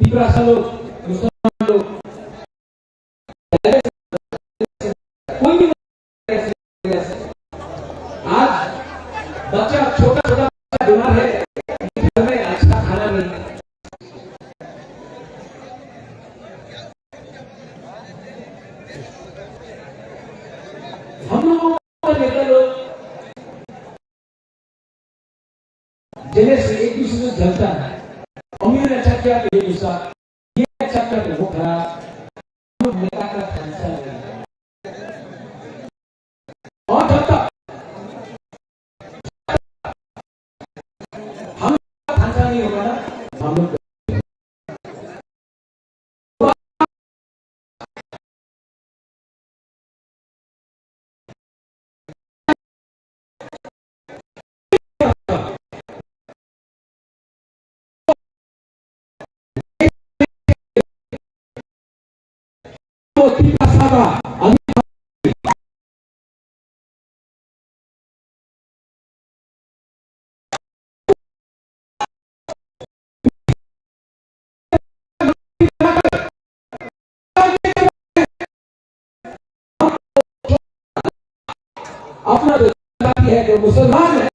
Dirasa लोग मुसलमान लोग कोई भी आज बच्चा छोटा छोटा बीमार है, घर में अच्छा खाना नहीं, हम लोगों को नेता लोग जिन्हें से एक दूसरे से जलता है, अमीर ने अच्छा किया तो ये दूसरा, ये अच्छा किया तो वो खराब, नेता का फैसला नहीं है। और जब तक हम फैसला नहीं होगा ना, हम लोग अपना है जो मुसलमान है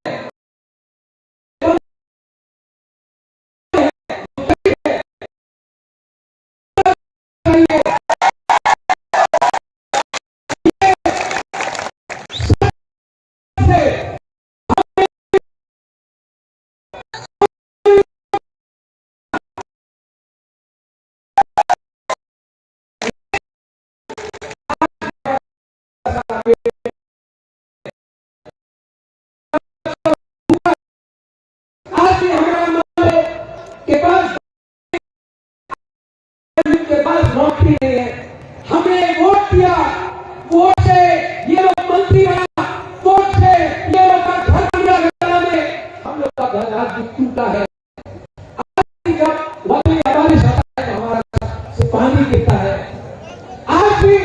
के पास नौकरी नहीं है, हमने वोट दिया, वोट से ये लोग मंत्री बना, वोट से ये लोग का घर बना, में हम लोग का घर आज भी टूटा है। जब वाली बारिश आता है तो हमारा से पानी गिरता है, आज भी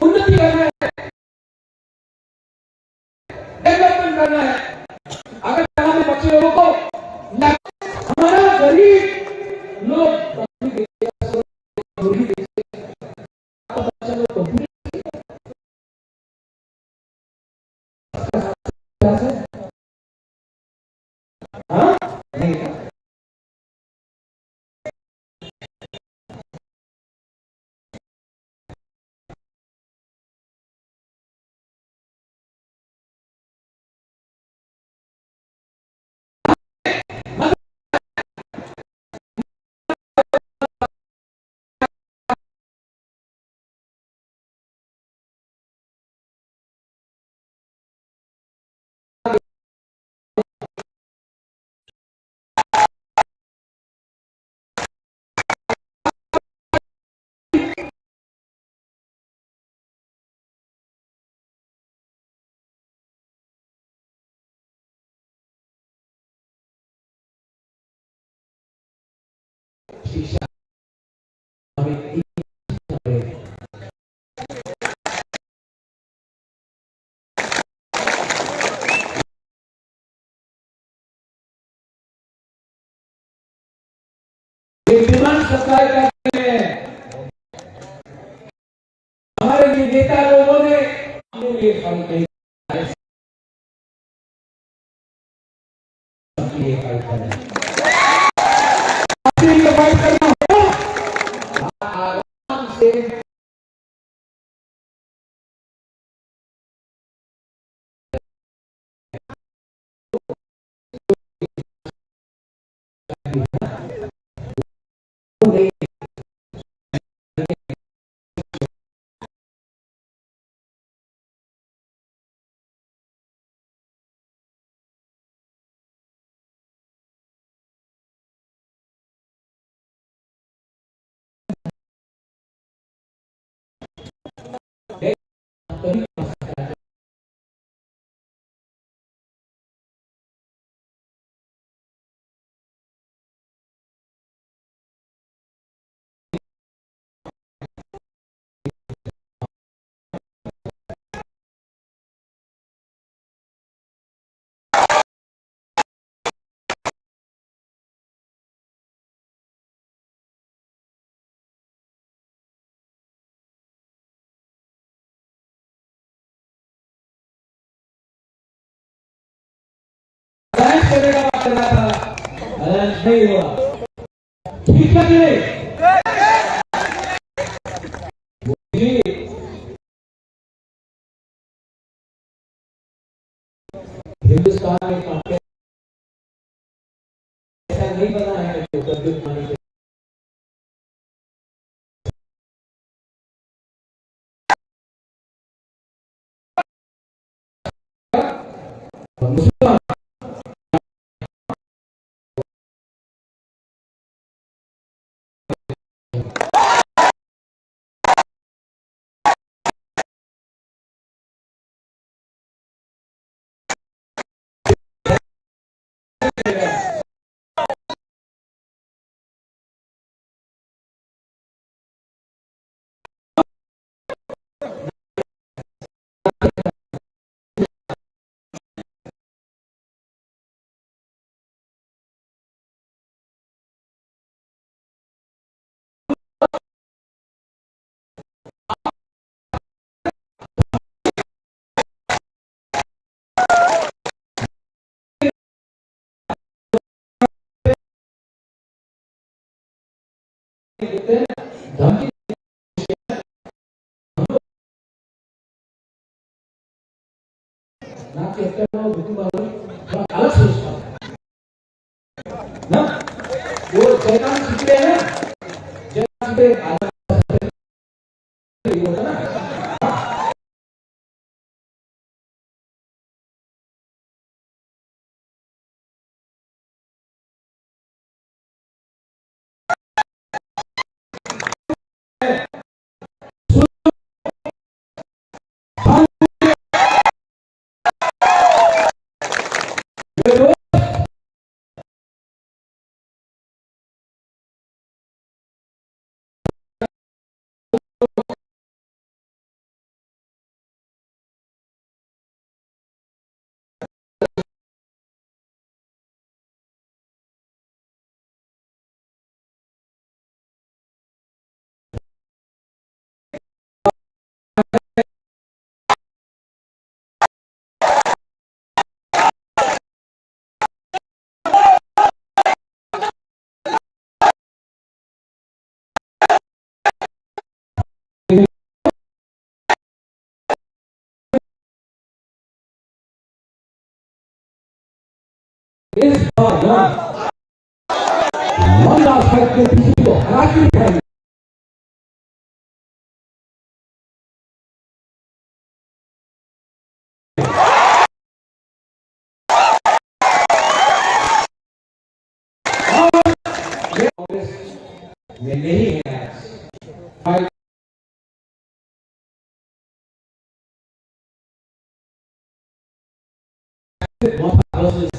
उन्नति करना है, डेवलपमेंट करना है। अगर हमारे बच्चे लोगों को हमारा गरीब लोग शीशा हमें सप्लाई करते हैं। हमारे ये नेता लोगों ने हमें ये फल नहीं ये फाइट करना होगा आराम से। करने का बात करना था, बैलेंस नहीं हुआ। ठीक है जी, हिंदुस्तान में काफी ऐसा नहीं बना है जो कभी पानी के मुसलमान धमकी ना कहते हो अलग सोचता ना वो शैतान सीखते हैं जैसे होता ना। इस दौरान वन आस्पेक्ट के किसी को हरा के दिखाएंगे। ये नहीं है बहुत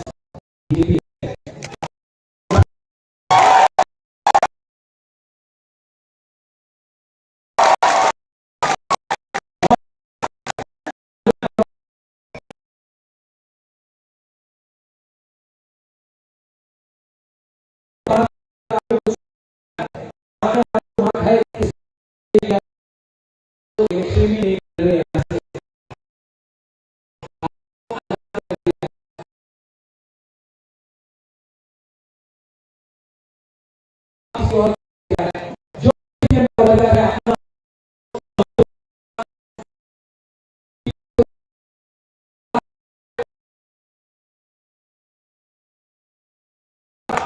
तो ऐसे भी नहीं कर रहे और जो वजह है अपना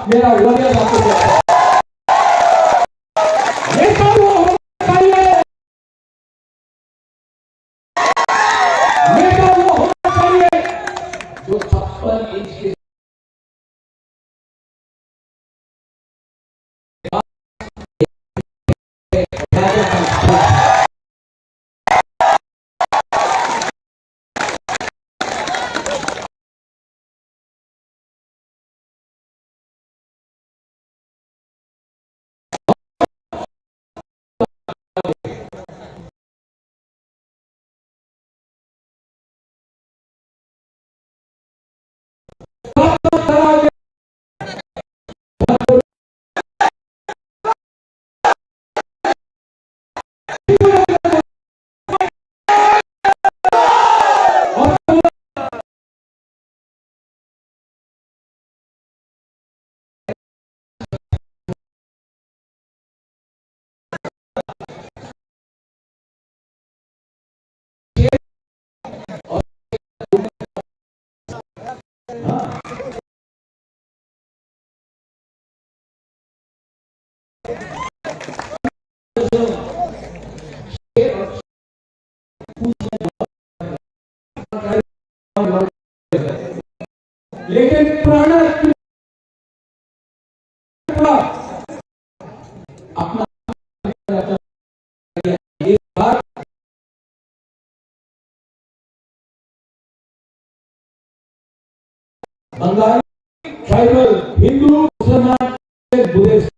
मेरा वजह आपको नेता वो होना चाहिए, नेता वो होना चाहिए जो 56 इंच के लेकिन पुराना अपना एक बार बंगाली ट्राइबल हिंदू मुसलमान बुद्धिस्ट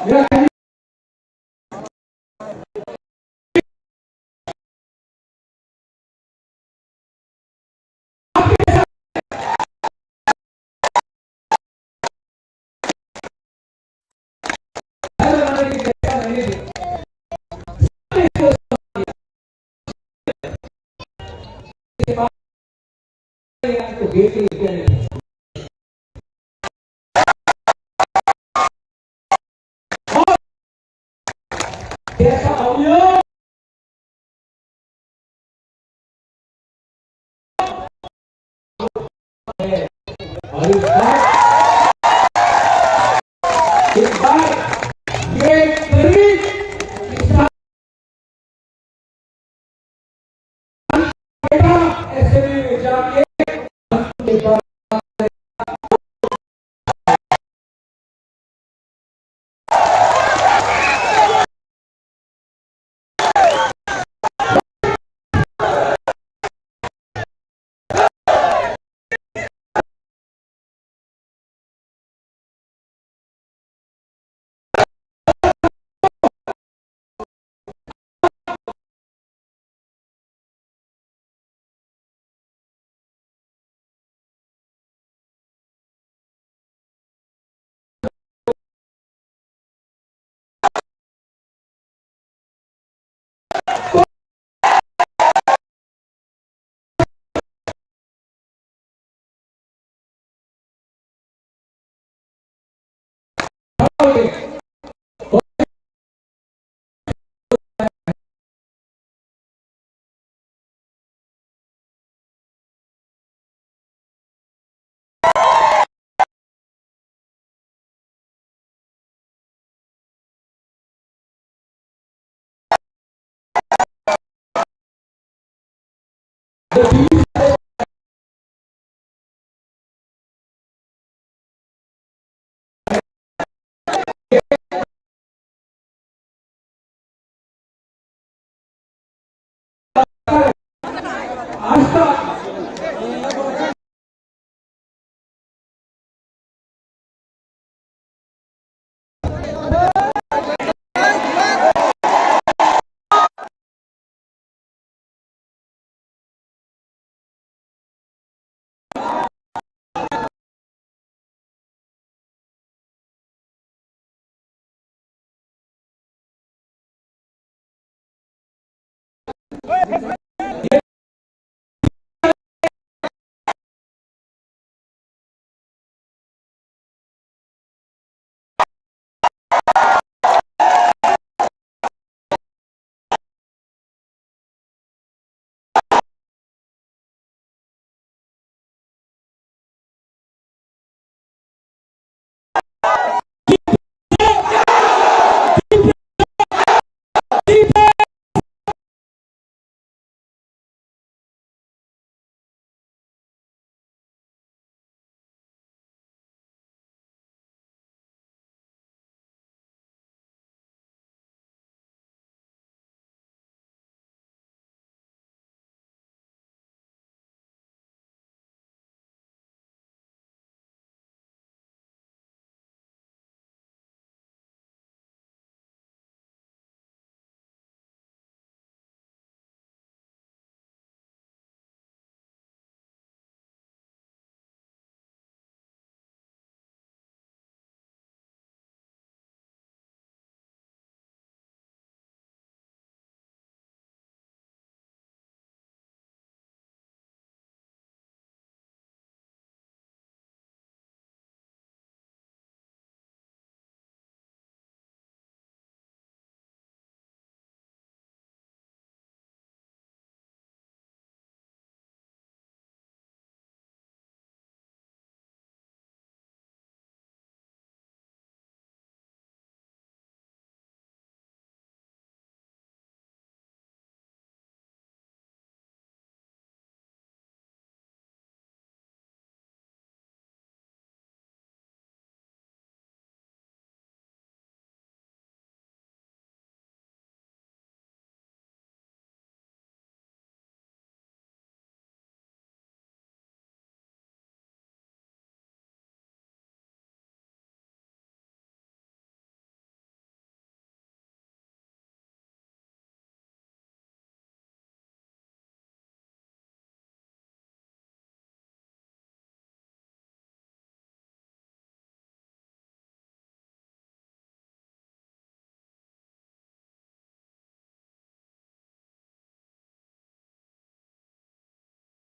मेरा तो एक बार ये गरीब किसान बेटा ऐसे में जाके जितना